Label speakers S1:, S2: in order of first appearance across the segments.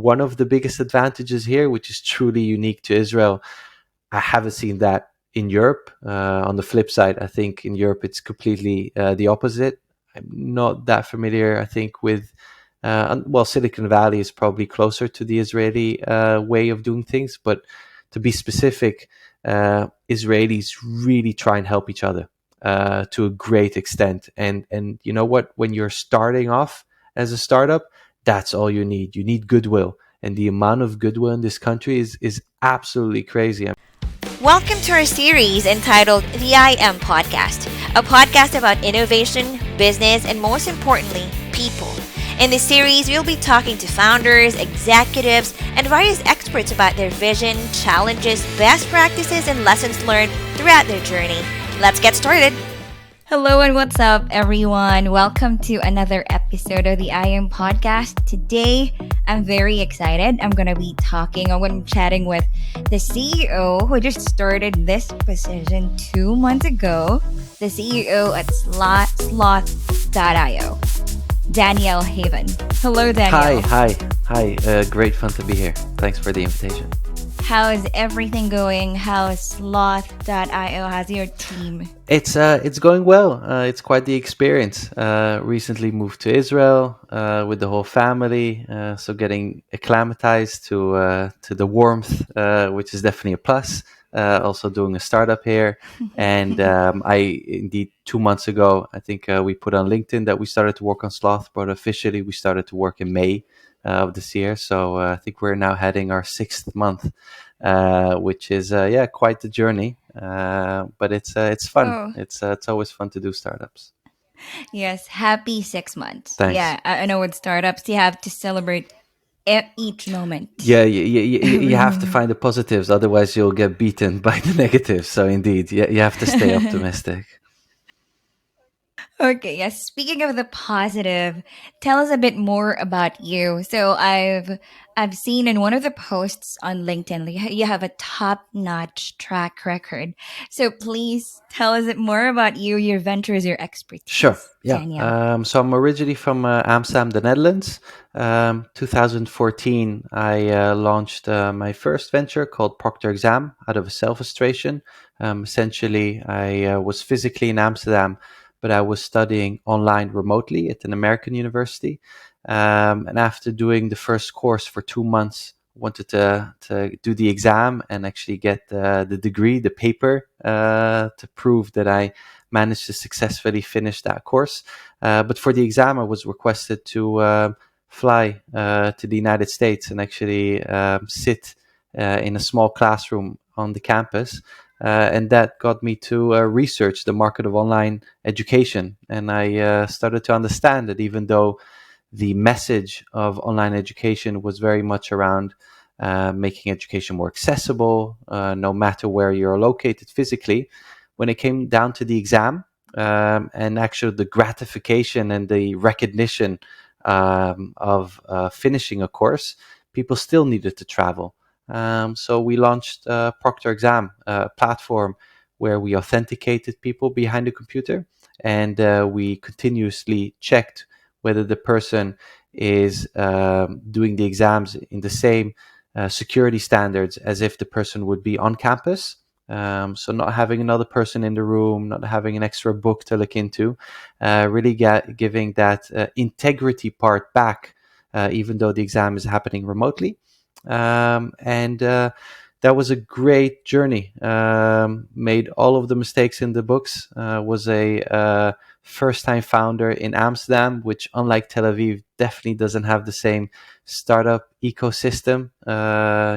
S1: one of the biggest advantages here, which is truly unique to Israel. I haven't seen that in Europe. On the flip side, I think in Europe it's completely the opposite. I'm not that familiar, I think, with Silicon Valley is probably closer to the Israeli way of doing things, but to be specific, Israelis really try and help each other to a great extent. And you know what? When you're starting off as a startup, that's all you need. You need goodwill. And the amount of goodwill in this country is absolutely crazy.
S2: Welcome to our series entitled the IAM Podcast, a podcast about innovation, business, and most importantly, people. In this series, we'll be talking to founders, executives, and various experts about their vision, challenges, best practices, and lessons learned throughout their journey. Let's get started.
S3: Hello and what's up, everyone? Welcome to another episode of the IAM Podcast. Today, I'm very excited. I'm going to be chatting with the CEO who just started this position 2 months ago, the CEO at Slauth.io, Daniel Haven. Hello, Daniel.
S1: Hi. Great fun to be here. Thanks for the invitation.
S3: How's everything going? How's Slauth.io? How's your team?
S1: It's going well. It's quite the experience. Recently moved to Israel with the whole family, so getting acclimatized to the warmth, which is definitely a plus. Also doing a startup here, and I indeed 2 months ago, I think we put on LinkedIn that we started to work on Slauth, but officially we started to work in May of this year. So I think we're now heading our 6th month, which is quite the journey. But it's fun.
S3: Oh.
S1: It's always fun to do startups.
S3: Yes, happy 6 months.
S1: Thanks.
S3: Yeah, I know with startups you have to celebrate each moment.
S1: Yeah, you have to find the positives, otherwise you'll get beaten by the negatives. So indeed, you have to stay optimistic.
S3: Okay, yes. Speaking of the positive, tell us a bit more about you. So I've seen in one of the posts on LinkedIn, you have a top-notch track record. So please tell us more about you, your ventures, your expertise.
S1: Sure. Yeah.
S3: Daniel.
S1: So I'm originally from Amsterdam, the Netherlands. 2014, I launched my first venture called ProctorExam out of a self-frustration. Essentially, I was physically in Amsterdam, but I was studying online remotely at an American university. And after doing the first course for 2 months, wanted to do the exam and actually get the degree, the paper, to prove that I managed to successfully finish that course. But for the exam, I was requested to fly to the United States and actually sit in a small classroom on the campus. And that got me to research the market of online education. And I started to understand that even though the message of online education was very much around making education more accessible, no matter where you're located physically, when it came down to the exam and actually the gratification and the recognition of finishing a course, people still needed to travel. So we launched ProctorExam, a platform where we authenticated people behind the computer, and we continuously checked whether the person is doing the exams in the same security standards as if the person would be on campus. So not having another person in the room, not having an extra book to look into, really giving that integrity part back, even though the exam is happening remotely. And that was a great journey. Made all of the mistakes in the books. Was a first-time founder in Amsterdam, which, unlike Tel Aviv, definitely doesn't have the same startup ecosystem.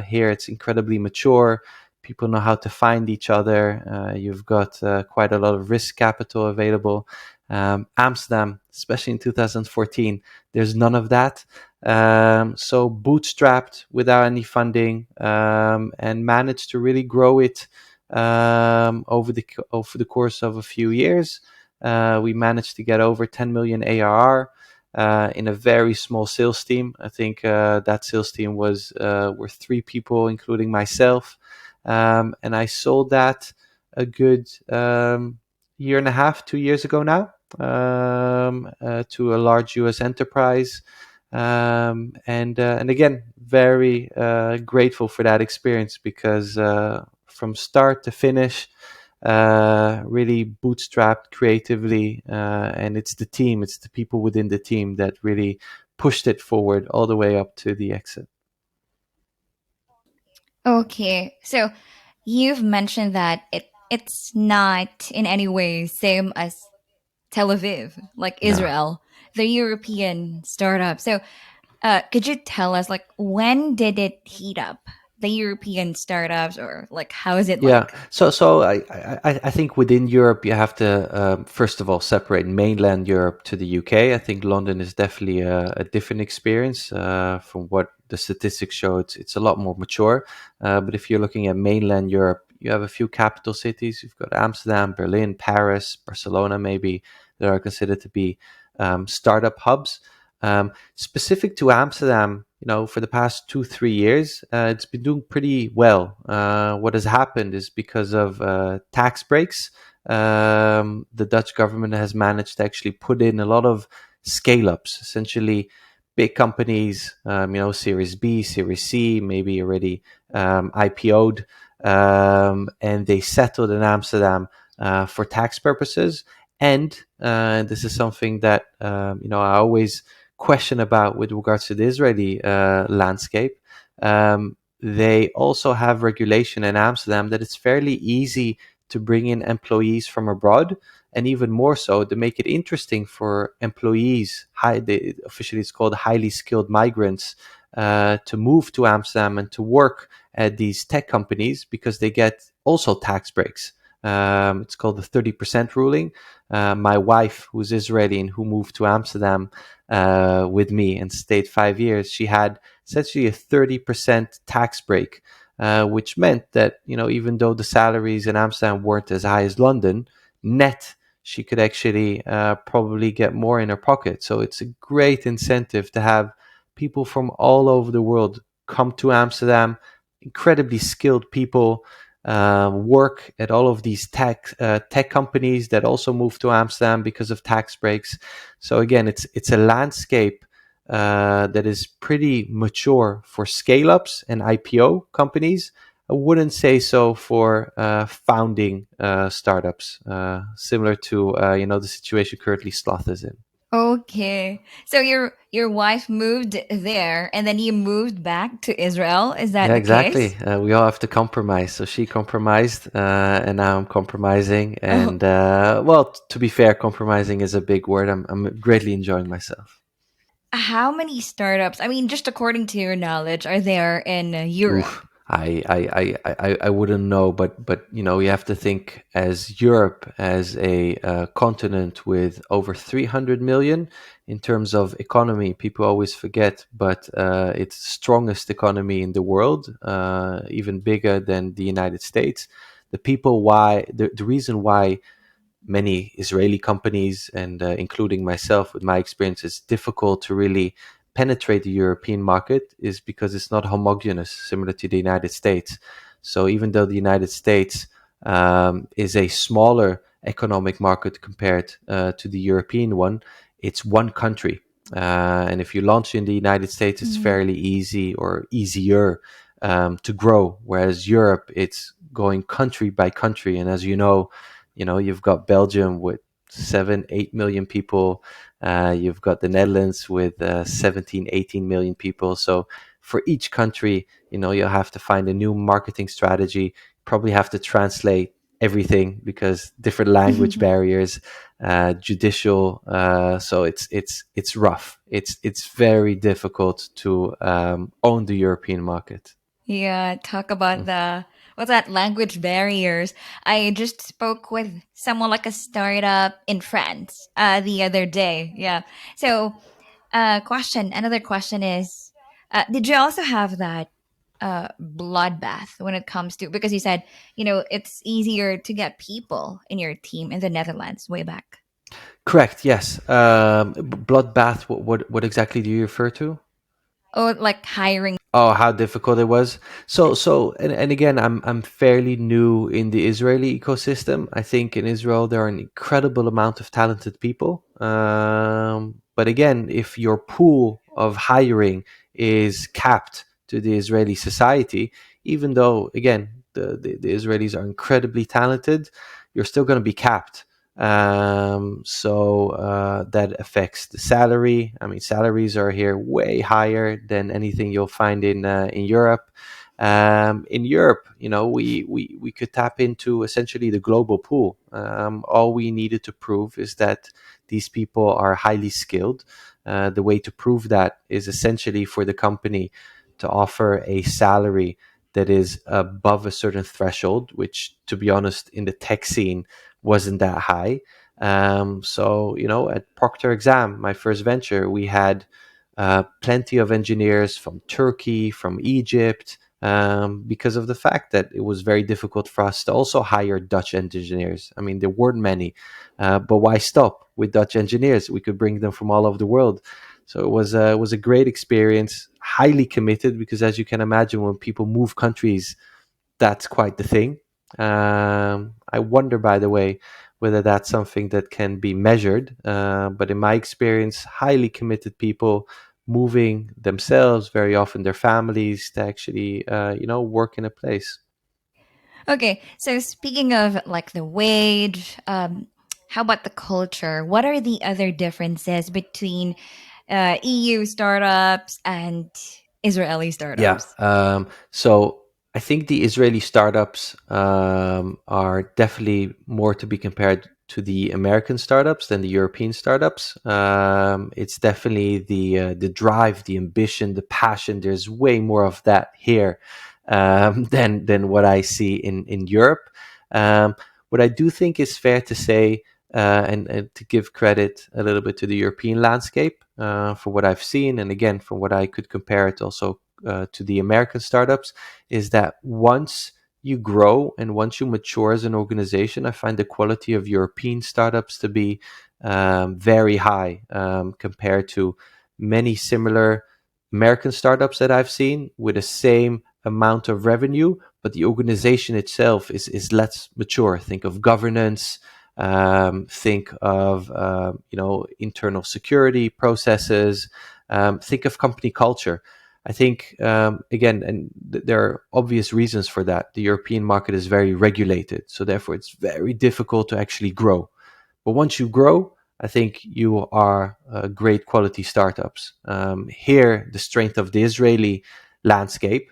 S1: Here, it's incredibly mature. People know how to find each other. You've got quite a lot of risk capital available. Amsterdam, especially in 2014, there's none of that. So bootstrapped without any funding, and managed to really grow it over the course of a few years. We managed to get over 10 million ARR in a very small sales team. I think that sales team were 3 people, including myself, and I sold that a good year and a half, 2 years ago now, to a large US enterprise. And again, very grateful for that experience because from start to finish, really bootstrapped creatively, and it's the people within the team that really pushed it forward all the way up to the exit.
S3: Okay, so you've mentioned that it's not in any way same as Tel Aviv, like
S1: No.
S3: Israel, the European startup. So, could you tell us, like, when did it heat up, the European startups, or like, how is it
S1: Yeah,
S3: like?
S1: so I think within Europe you have to first of all separate mainland Europe to the UK. I think London is definitely a different experience from what the statistics show. It's a lot more mature. But if you're looking at mainland Europe, you have a few capital cities. You've got Amsterdam, Berlin, Paris, Barcelona, maybe that are considered to be startup hubs. Specific to Amsterdam, for the past 2 3 years, it's been doing pretty well. What has happened is because of tax breaks, the Dutch government has managed to actually put in a lot of scale ups, essentially big companies, Series B, Series C, maybe already IPO'd, and they settled in Amsterdam for tax purposes. And this is something that I always question about with regards to the Israeli landscape. They also have regulation in Amsterdam that it's fairly easy to bring in employees from abroad, and even more so to make it interesting for employees. Officially, it's called highly skilled migrants to move to Amsterdam and to work at these tech companies because they get also tax breaks. It's called the 30% ruling. My wife, who's Israeli and who moved to Amsterdam with me and stayed 5 years, she had essentially a 30% tax break, which meant that, even though the salaries in Amsterdam weren't as high as London, net, she could actually probably get more in her pocket. So it's a great incentive to have people from all over the world come to Amsterdam, incredibly skilled people, work at all of these tech companies that also move to Amsterdam because of tax breaks. So again, it's a landscape that is pretty mature for scale ups and IPO companies. I wouldn't say so for founding startups, similar to the situation currently Slauth is in.
S3: Okay, so your wife moved there, and then you moved back to Israel. Is that
S1: Yeah,
S3: the case?
S1: exactly. We all have to compromise. So she compromised, and now I'm compromising.
S3: Oh,
S1: And well, to be fair, compromising is a big word. I'm greatly enjoying myself.
S3: how many startups? I mean, just according to your knowledge, are there in Europe?
S1: Oof, I wouldn't know, but you have to think as Europe as a continent with over 300 million in terms of economy. People always forget, but it's the strongest economy in the world, even bigger than the United States. The reason why many Israeli companies, and including myself with my experience, it's difficult to really penetrate the European market is because it's not homogeneous, similar to the United States. So even though the United States is a smaller economic market compared to the European one, it's one country. And if you launch in the United States, it's
S3: Mm.
S1: fairly easy or easier to grow. Whereas Europe, it's going country by country. And as you've got Belgium with 7 8 million people. You've got the Netherlands with 17 18 million people. So for each country, you'll have to find a new marketing strategy. Probably have to translate everything because different language barriers, judicial. So it's rough. It's very difficult to own the European market.
S3: Yeah, talk about the what's that language barriers. I just spoke with someone like a startup in France the other day. Yeah. So, another question is, did you also have that bloodbath when it comes to because you said it's easier to get people in your team in the Netherlands way back.
S1: Correct. Yes. Bloodbath. What exactly do you refer to?
S3: Oh, like hiring.
S1: Oh, how difficult it was. And again, I'm fairly new in the Israeli ecosystem. I think in Israel there are an incredible amount of talented people. But again, if your pool of hiring is capped to the Israeli society, even though, again, the Israelis are incredibly talented, you're still going to be capped. So that affects the salary. I mean, salaries are here way higher than anything you'll find in Europe. In Europe, we could tap into essentially the global pool. All we needed to prove is that these people are highly skilled. The way to prove that is essentially for the company to offer a salary that is above a certain threshold, which, to be honest, in the tech scene wasn't that high. So, at ProctorExam, my first venture, we had plenty of engineers from Turkey, from Egypt, because of the fact that it was very difficult for us to also hire Dutch engineers. I mean, there weren't many, but why stop with Dutch engineers? We could bring them from all over the world. So it was a great experience, highly committed, because as you can imagine, when people move countries, that's quite the thing. I wonder, by the way, whether that's something that can be measured. But in my experience, highly committed people moving themselves, very often their families, to actually, work in a place.
S3: Okay, so speaking of like the wage, how about the culture? What are the other differences between EU startups and Israeli
S1: Yeah.
S3: startups?
S1: So I think the Israeli startups are definitely more to be compared to the American startups than the European startups. It's definitely the drive, the ambition, the passion. There's way more of that here than what I see in Europe. Um, what I do think is fair to say, and to give credit a little bit to the European landscape for what I've seen, and again, from what I could compare it also to the American startups, is that once you grow and once you mature as an organization, I find the quality of European startups to be very high compared to many similar American startups that I've seen with the same amount of revenue, but the organization itself is less mature. Think of governance. Think of internal security processes. Think of company culture. I think, again, and there are obvious reasons for that. The European market is very regulated, so therefore it's very difficult to actually grow. But once you grow, I think you are great quality startups. Here, the strength of the Israeli landscape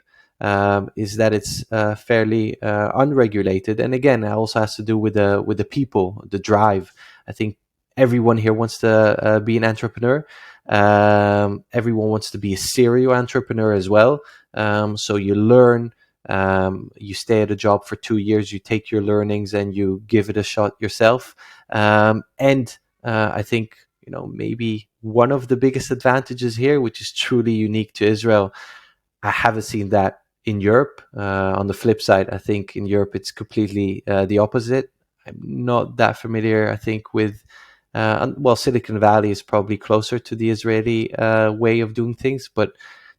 S1: is that it's fairly unregulated, and again, it also has to do with the people, the drive. I think everyone here wants to be an entrepreneur. Everyone wants to be a serial entrepreneur as well. So you learn, you stay at a job for 2 years, you take your learnings and you give it a shot yourself. And I think, maybe one of the biggest advantages here, which is truly unique to Israel, I haven't seen that in Europe. On the flip side, I think in Europe it's completely the opposite. I'm not that familiar, I think, with well, Silicon Valley is probably closer to the Israeli way of doing things, but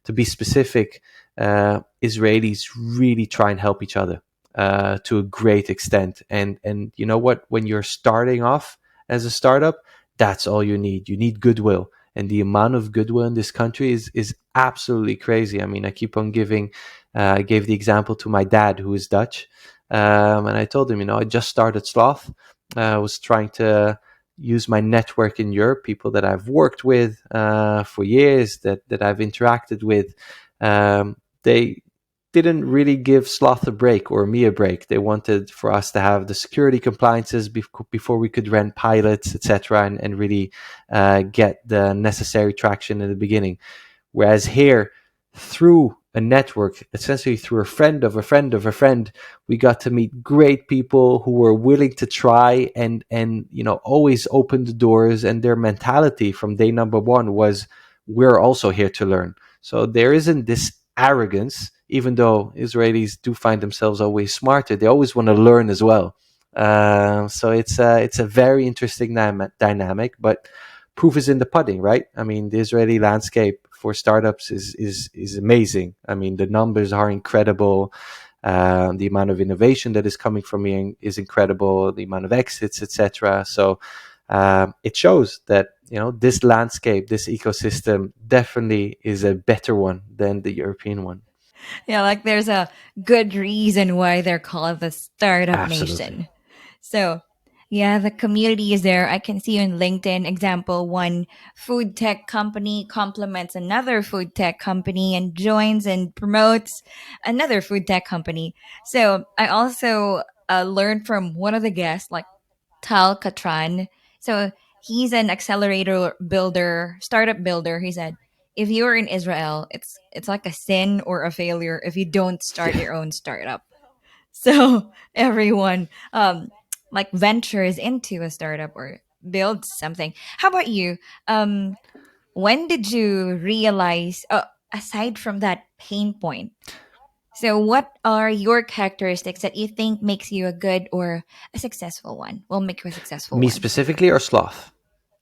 S1: to be specific, Israelis really try and help each other to a great extent. And you know what? When you're starting off as a startup, that's all you need. You need goodwill, and the amount of goodwill in this country is absolutely crazy. I mean, I keep on giving. I gave the example to my dad, who is Dutch, and I told him, I just started Slauth. I was trying to use my network in Europe, people that I've worked with for years, that I've interacted with. They didn't really give Sloth a break or me a break. They wanted for us to have the security compliances before we could rent pilots, etc., and really get the necessary traction in the beginning. Whereas here, through a network, essentially through a friend of a friend of a friend, we got to meet great people who were willing to try and always open the doors. And their mentality from day number one was, we're also here to learn. So there isn't this arrogance, even though Israelis do find themselves always smarter. They always want to learn as well. So it's a very interesting dynamic, but proof is in the pudding, right? I mean, the Israeli landscape for startups is amazing. I mean, the numbers are incredible. The amount of innovation that is coming from here is incredible. The amount of exits, etc. So it shows that this landscape, this ecosystem definitely is a better one than the European one.
S3: Yeah, like there's a good reason why they're called the startup
S1: Absolutely.
S3: nation. So, yeah, the community is there. I can see on LinkedIn, example, one food tech company complements another food tech company and joins and promotes another food tech company. So, I also learned from one of the guests, like Tal Katran. So, he's an accelerator builder, startup builder. He said, if you're in Israel, it's like a sin or a failure if you don't start
S1: Yeah.
S3: your own startup. So everyone like ventures into a startup or builds something. How about you? When did you realize, aside from that pain point, so what are your characteristics that you think makes you a good or a successful one? Will make you a successful
S1: Me
S3: one.
S1: specifically or Sloth?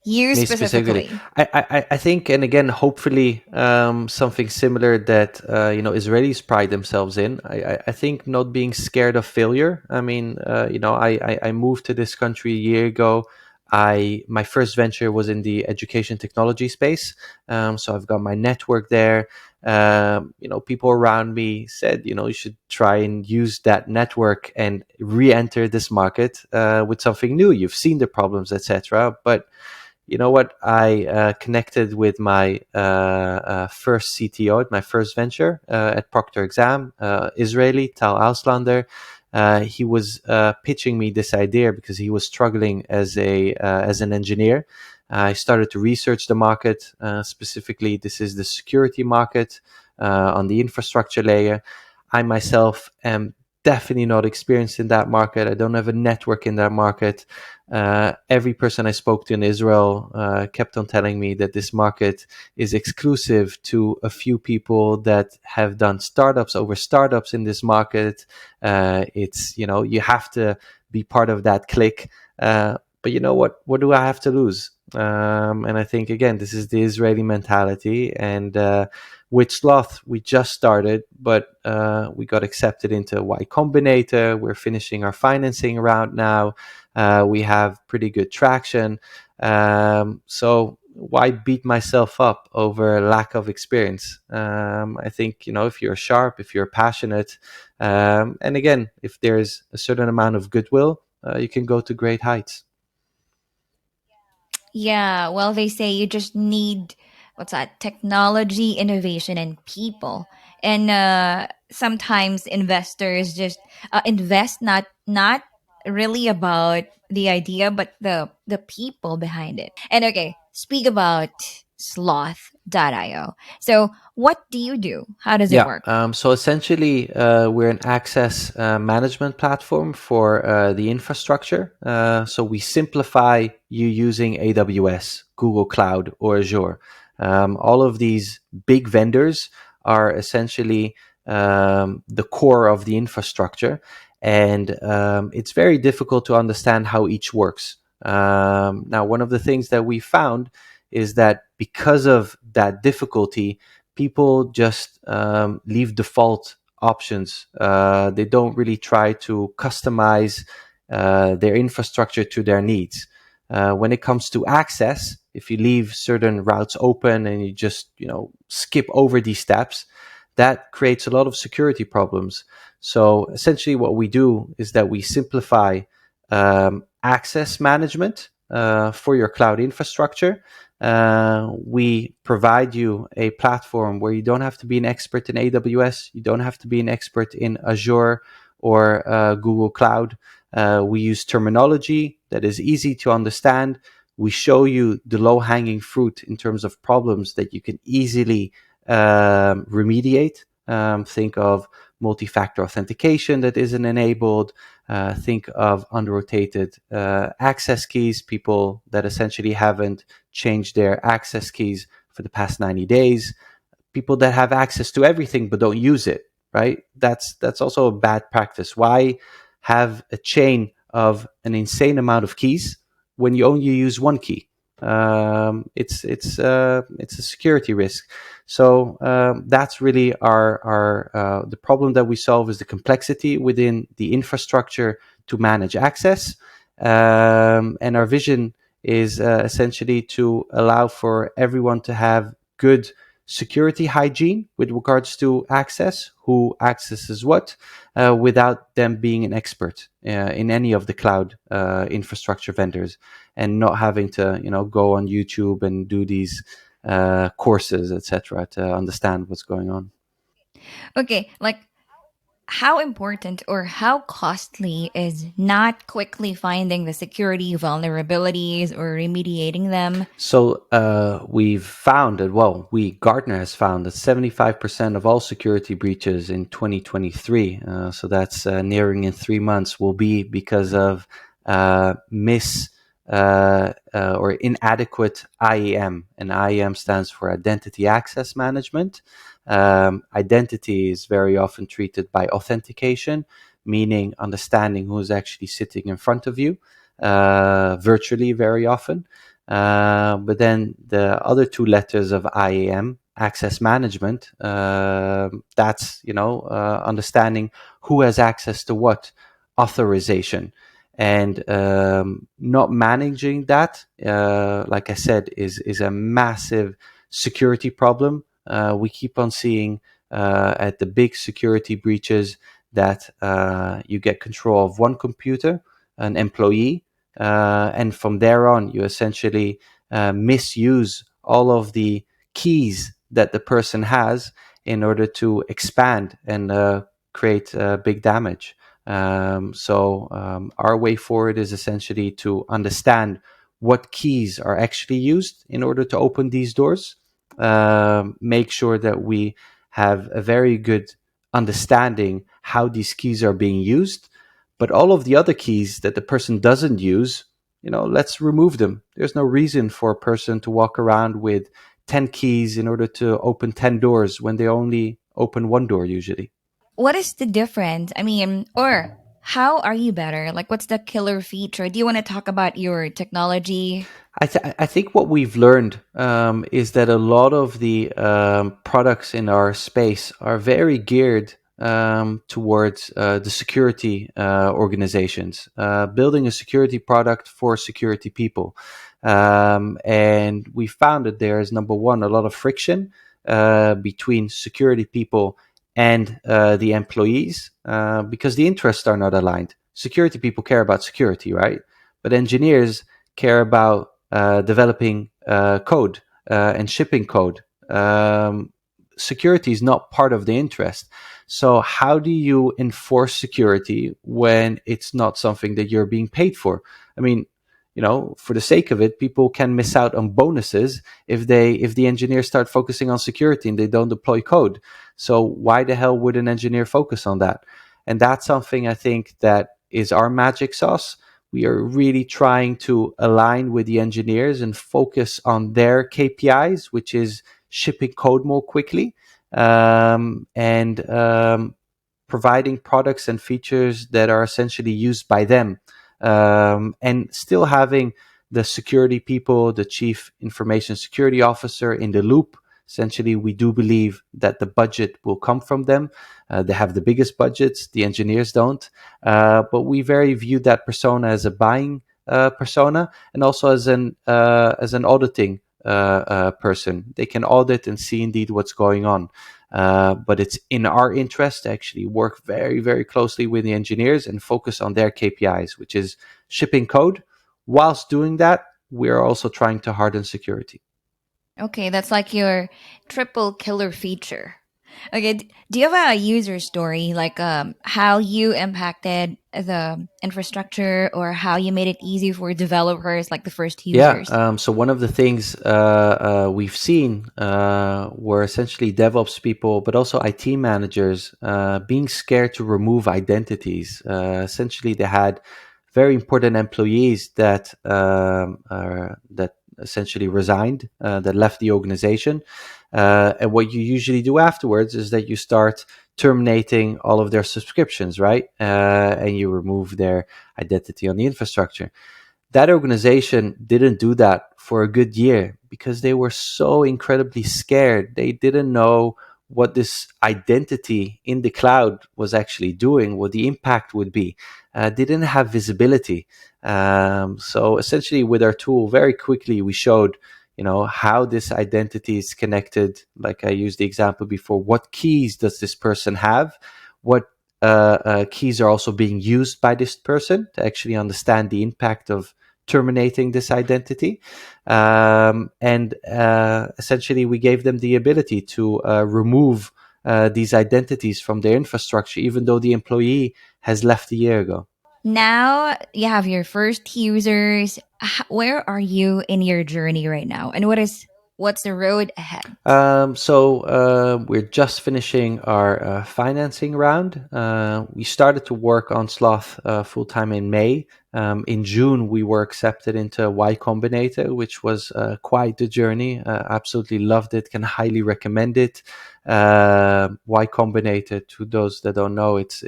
S3: You
S1: Me specifically.
S3: specifically.
S1: I think, and again, hopefully, something similar that Israelis pride themselves in. I think not being scared of failure. I mean, I moved to this country a year ago. My first venture was in the education technology space, so I've got my network there. People around me said, you should try and use that network and re-enter this market with something new. You've seen the problems, etc. But you know what? I connected with my first CTO at my first venture at ProctorExam, Israeli, Tal Auslander. He was pitching me this idea because he was struggling as an engineer. I started to research the market. Specifically, this is the security market on the infrastructure layer. I myself am definitely not experienced in that market. I don't have a network in that market. Every person I spoke to in Israel kept on telling me that this market is exclusive to a few people that have done startups over startups in this market. It's, you have to be part of that clique. But you know what? What do I have to lose? And I think, again, this is the Israeli mentality. And with Slauth, we just started, but we got accepted into Y Combinator. We're finishing our financing round now. We have pretty good traction. So why beat myself up over lack of experience? I think, if you're sharp, if you're passionate, and again, if there's a certain amount of goodwill, you can go to great heights.
S3: Yeah, well, they say you just need what's that? Technology, innovation, and people. And sometimes investors just invest not really about the idea, but the people behind it. And okay, speak about Sloth.io. So, what do you do? How does it
S1: Yeah.
S3: work?
S1: So essentially, we're an access management platform for the infrastructure. So we simplify you using AWS, Google Cloud, or Azure. All of these big vendors are essentially the core of the infrastructure. And it's very difficult to understand how each works. Now, one of the things that we found is that because of that difficulty, people just leave default options. They don't really try to customize their infrastructure to their needs. When it comes to access, if you leave certain routes open and you just skip over these steps, that creates a lot of security problems. So essentially, what we do is that we simplify access management for your cloud infrastructure. We provide you a platform where you don't have to be an expert in AWS, you don't have to be an expert in Azure or Google Cloud. We use terminology that is easy to understand. We show you the low hanging fruit in terms of problems that you can easily remediate. Think of multi-factor authentication that isn't enabled. Think of unrotated access keys, people that essentially haven't changed their access keys for the past 90 days, people that have access to everything but don't use it, right? That's also a bad practice. Why have a chain of an insane amount of keys when you only use one key? It's a security risk. So that's really our the problem that we solve is the complexity within the infrastructure to manage access. And our vision is essentially to allow for everyone to have good security hygiene with regards to access, who accesses what, without them being an expert in any of the cloud infrastructure vendors, and not having to, go on YouTube and do these courses, etc., to understand what's going on.
S3: Okay, like how important or how costly is not quickly finding the security vulnerabilities or remediating them?
S1: So we've found that, well, Gartner has found that 75% of all security breaches in 2023, so that's nearing in 3 months, will be because of or inadequate IAM. And IAM stands for Identity Access Management. Identity is very often treated by authentication, meaning understanding who's actually sitting in front of you, virtually very often. But then the other two letters of IAM, access management, that's, understanding who has access to what, authorization. And not managing that, like I said, is a massive security problem. We keep on seeing at the big security breaches that you get control of one computer, an employee, and from there on, you essentially misuse all of the keys that the person has in order to expand and create big damage. So our way forward is essentially to understand what keys are actually used in order to open these doors. Make sure that we have a very good understanding how these keys are being used, but all of the other keys that the person doesn't use, let's remove them. There's no reason for a person to walk around with 10 keys in order to open 10 doors when they only open one door usually.
S3: What is the difference? I mean, or how are you better? Like, what's the killer feature? Do you want to talk about your technology?
S1: I think what we've learned is that a lot of the products in our space are very geared towards the security organizations, building a security product for security people. And we found that there is, number one, a lot of friction between security people and the employees because the interests are not aligned. Security people care about security, right? But engineers care about developing code and shipping code. Security is not part of the interest. So, how do you enforce security when it's not something that you're being paid for? I mean, for the sake of it, people can miss out on bonuses if the engineers start focusing on security and they don't deploy code. So, why the hell would an engineer focus on that? And that's something I think that is our magic sauce. We are really trying to align with the engineers and focus on their KPIs, which is shipping code more quickly, and providing products and features that are essentially used by them, and still having the security people, the chief information security officer in the loop. Essentially, we do believe that the budget will come from them. They have the biggest budgets, the engineers don't. But we very view that persona as a buying persona, and also as an auditing person. They can audit and see indeed what's going on. But it's in our interest to actually work very, very closely with the engineers and focus on their KPIs, which is shipping code. Whilst doing that, we're also trying to harden security.
S3: Okay, that's like your triple killer feature. Okay, do you have a user story like how you impacted the infrastructure or how you made it easy for developers, like the first
S1: Yeah.
S3: users?
S1: So one of the things we've seen were essentially DevOps people, but also IT managers being scared to remove identities. Essentially, they had very important employees that essentially resigned, that left the organization. And what you usually do afterwards is that you start terminating all of their subscriptions, right? And you remove their identity on the infrastructure. That organization didn't do that for a good year because they were so incredibly scared. They didn't know what this identity in the cloud was actually doing, what the impact would be. They didn't have visibility. So essentially, with our tool, very quickly we showed, how this identity is connected. Like I used the example before, what keys does this person have? What keys are also being used by this person to actually understand the impact of terminating this identity. And essentially, we gave them the ability to remove these identities from their infrastructure, even though the employee has left a year ago.
S3: Now you have your first users. Where are you in your journey right now? And what's the road ahead?
S1: So we're just finishing our financing round. We started to work on Slauth full time in May. In June, we were accepted into Y Combinator, which was quite the journey. Absolutely loved it. Can highly recommend it. Y Combinator, to those that don't know, it's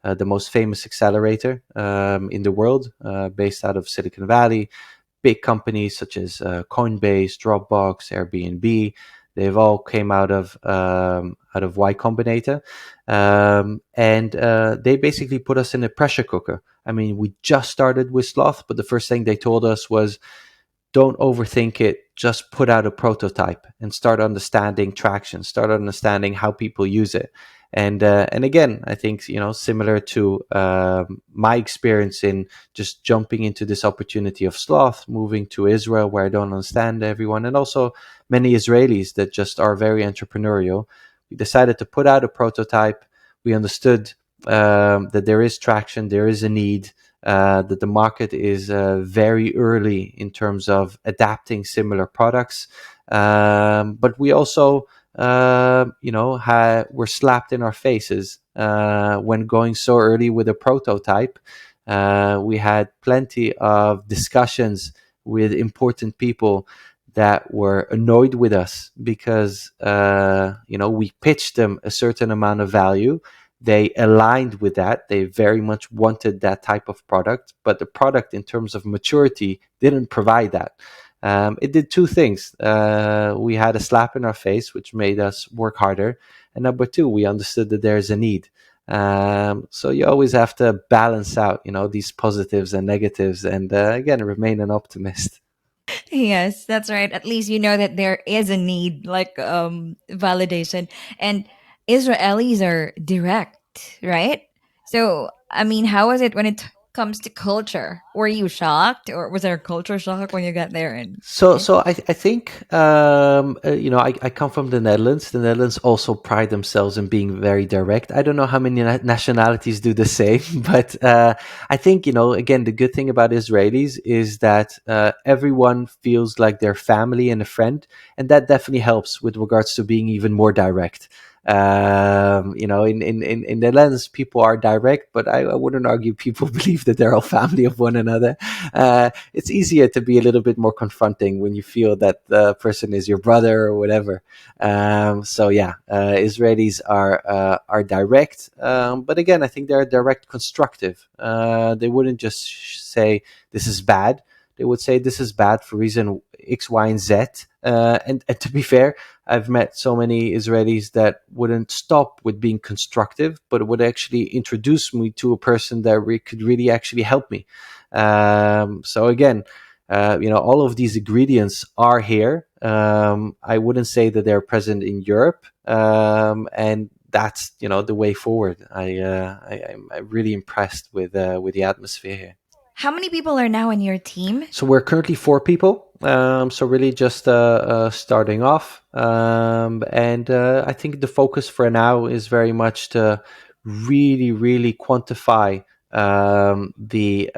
S1: the most famous accelerator in the world, based out of Silicon Valley. Big companies such as Coinbase, Dropbox, Airbnb, they've all came out of Y Combinator, and they basically put us in a pressure cooker. I mean, we just started with Sloth, but the first thing they told us was, don't overthink it. Just put out a prototype and start understanding traction, start understanding how people use it. And again, I think, similar to my experience in just jumping into this opportunity of Sloth, moving to Israel where I don't understand everyone, and also many Israelis that just are very entrepreneurial. We decided to put out a prototype. We understood that there is traction, there is a need, that the market is very early in terms of adapting similar products. But we also, were slapped in our faces when going so early with a prototype. We had plenty of discussions with important people that were annoyed with us because, we pitched them a certain amount of value. They aligned with that. They very much wanted that type of product, but the product in terms of maturity didn't provide that. It did two things. We had a slap in our face, which made us work harder. And number two, we understood that there's a need. So you always have to balance out, these positives and negatives, and again, remain an optimist.
S3: Yes, that's right. At least you know that there is a need, like validation. And Israelis are direct, right? So, I mean, how was it when it comes to culture? Were you shocked, or was there a culture shock when you got there? And
S1: So,
S3: yeah.
S1: so I think I come from the Netherlands. The Netherlands also pride themselves in being very direct. I don't know how many nationalities do the same, but I think again, the good thing about Israelis is that everyone feels like their family and a friend, and that definitely helps with regards to being even more direct. In the Netherlands, people are direct, but I wouldn't argue people believe that they're all family of one another. It's easier to be a little bit more confronting when you feel that the person is your brother or whatever. So yeah, Israelis are direct, but again, I think they're direct, constructive. They wouldn't just say this is bad. They would say this is bad for reason X, Y, and Z. And to be fair, I've met so many Israelis that wouldn't stop with being constructive, but would actually introduce me to a person that could really actually help me. So again, all of these ingredients are here. I wouldn't say that they're present in Europe, and that's the way forward. I'm really impressed with the atmosphere here.
S3: How many people are now in your team?
S1: So we're currently four people. So really just starting off, and I think the focus for now is very much to really, really quantify the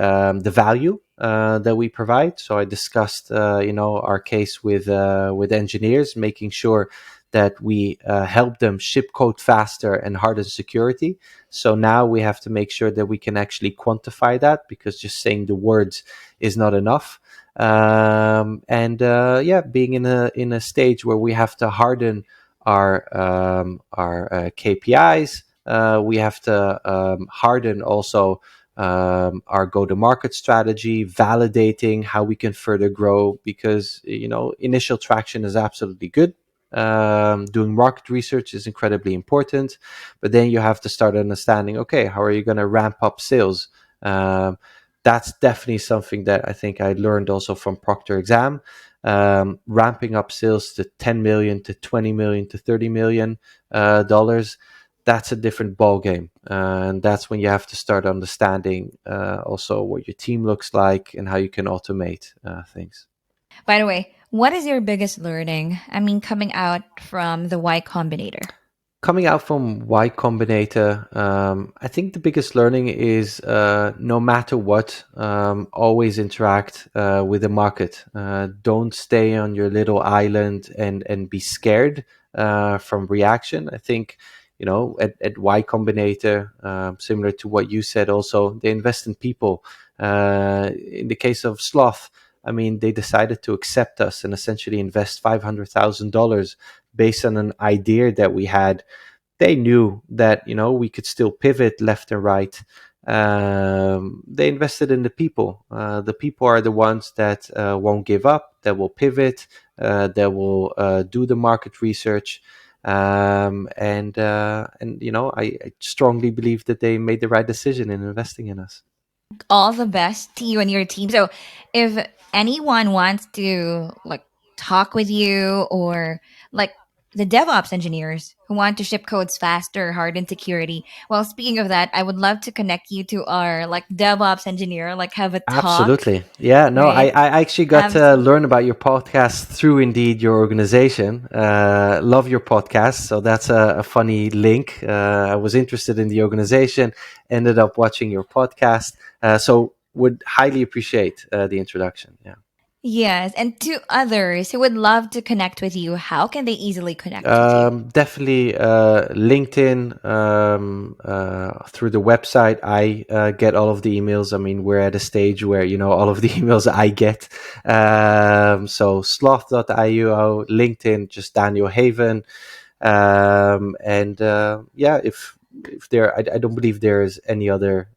S1: value that we provide. So I discussed, our case with engineers, making sure that we help them ship code faster and harden security. So now we have to make sure that we can actually quantify that, because just saying the words is not enough. And being in a stage where we have to harden our KPIs, we have to harden also our go-to-market strategy, validating how we can further grow, because initial traction is absolutely good. Doing market research is incredibly important, but then you have to start understanding, okay, how are you going to ramp up sales? That's definitely something that I think I learned also from ProctorExam. Ramping up sales to 10 million, to 20 million, to 30 million dollars, that's a different ball game. And that's when you have to start understanding also what your team looks like and how you can automate things.
S3: By the way, what is your biggest learning? I mean, coming out from the Y Combinator.
S1: Coming out from Y Combinator, I think the biggest learning is no matter what, always interact with the market. Don't stay on your little island and be scared from reaction. I think, at Y Combinator, similar to what you said also, they invest in people. In the case of Slauth, I mean, they decided to accept us and essentially invest $500,000 based on an idea that we had. They knew that we could still pivot left and right. They invested in the people. The people are the ones that won't give up, that will pivot, that will do the market research. I strongly believe that they made the right decision in investing in us.
S3: All the best to you and your team. So, if anyone wants to talk with you, or like the DevOps engineers who want to ship codes faster, harden security. Well, speaking of that, I would love to connect you to our DevOps engineer, have a talk,
S1: Absolutely. Yeah, no, I,
S3: right?
S1: I actually got to learn about your podcast through Indeed, your organization. Love your podcast. So that's a funny link. I was interested in the organization, ended up watching your podcast. So would highly appreciate the introduction. Yeah.
S3: Yes, and to others who would love to connect with you, how can they easily connect with you?
S1: Definitely LinkedIn, through the website. I get all of the emails. I mean, we're at a stage where, all of the emails I get. So sloth.io, LinkedIn, just Daniel Haven. If there, I don't believe there is any other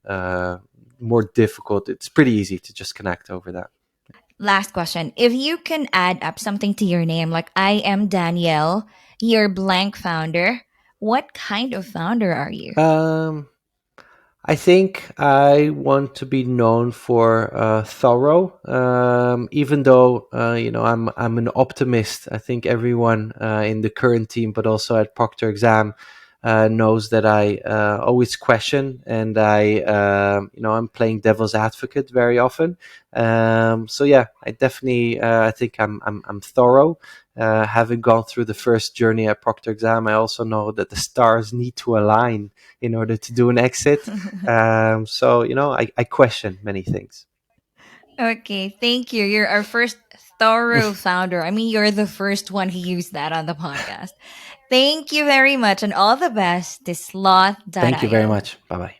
S1: more difficult. It's pretty easy to just connect over that.
S3: Last question. If you can add up something to your name, like I am Danielle, your blank founder, what kind of founder are you?
S1: I think I want to be known for thorough. Even though I'm an optimist. I think everyone in the current team, but also at ProctorExam, knows that I always question, and I'm playing devil's advocate very often. I definitely I think I'm thorough. Having gone through the first journey at ProctorExam, I also know that the stars need to align in order to do an exit. I question many things.
S3: Okay, thank you. You're our first thorough founder. I mean, you're the first one who used that on the podcast. Thank you very much, and all the best to sloth.io.
S1: Thank you very much. Bye-bye.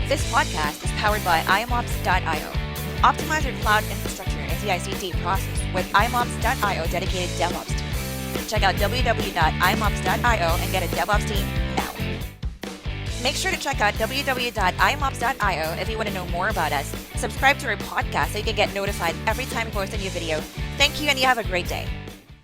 S2: This podcast is powered by IAMOps.io. Optimize your cloud infrastructure and CI/CD process with IAMOps.io dedicated DevOps team. Check out www.iamops.io and get a DevOps team now. Make sure to check out www.iamops.io if you want to know more about us. Subscribe to our podcast so you can get notified every time we post a new video. Thank you, and you have a great day.